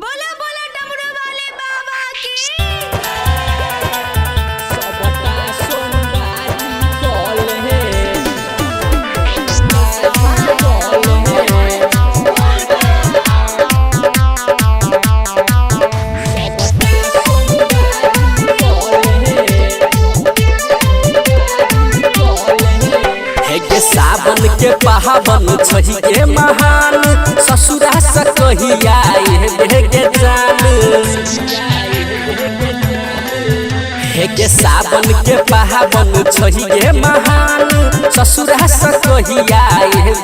बोला बोला डमरू वाले बाबा की। सबटा सोमवारी कल है सावन के पावन छही के महान ससुरा से कहिया के जान के सावन के पावन छही के महान ससुरा से कहिया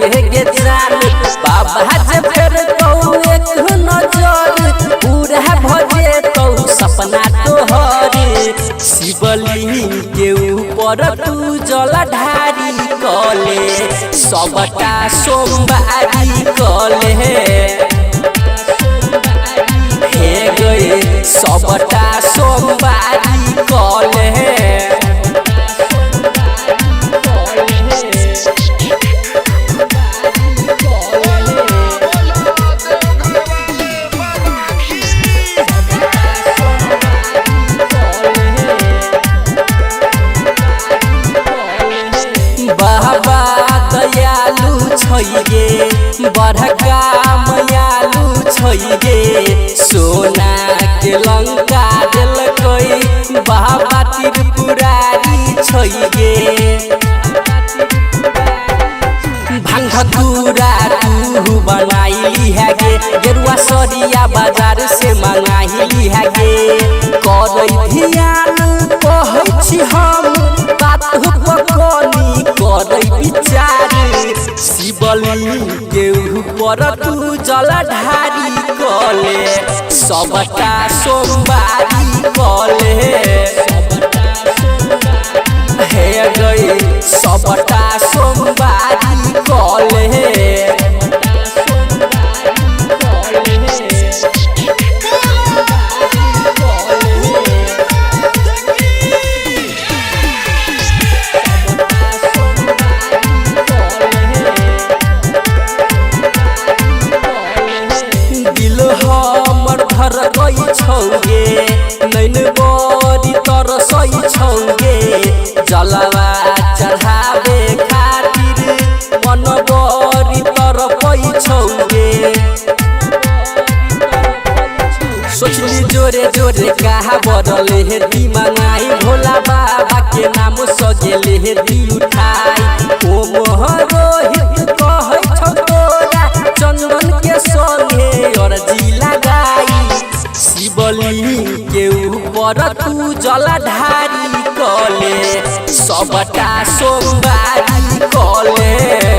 के जान बाबा जे फेर तो एक नजर पूरा भजे तो सपना तोहरे शिवलिंग के ऊपर तू जल ढारी कले सबटा सोमवारी कले हे गए सबटा सोमवारी कले छइगे बड़का मयालू छइगे सोना के लंका दिलकै बाबा त्रिपुरारी छइगे भांग धतूरा तू बनाइली है गे गेरुआ सरिया बाजार से मंगाइली है गे करई ध्यान कहै छी हम बात पकनी करई विचार शिवलिंग के ऊपर तू जल ढारी कले सबटा सोमवारी कले हे गई सबटा सोमवारी कले छौगे नैन बड़ी तरसई छौगे जलवा चढ़ावे खातिर मन बड़ी तरपई छौगे सोचली जोरे जोरे कहा बदले हे दी मंगाई भोला बाबा के नाम सगेले हे दी उठाई ओ मोहरोहित कहै छौ तोरा चंदन के संगे अर्जी लगाई शिवलिंग के ऊपर तू जल ढारी कले सबटा सोमवारी कले।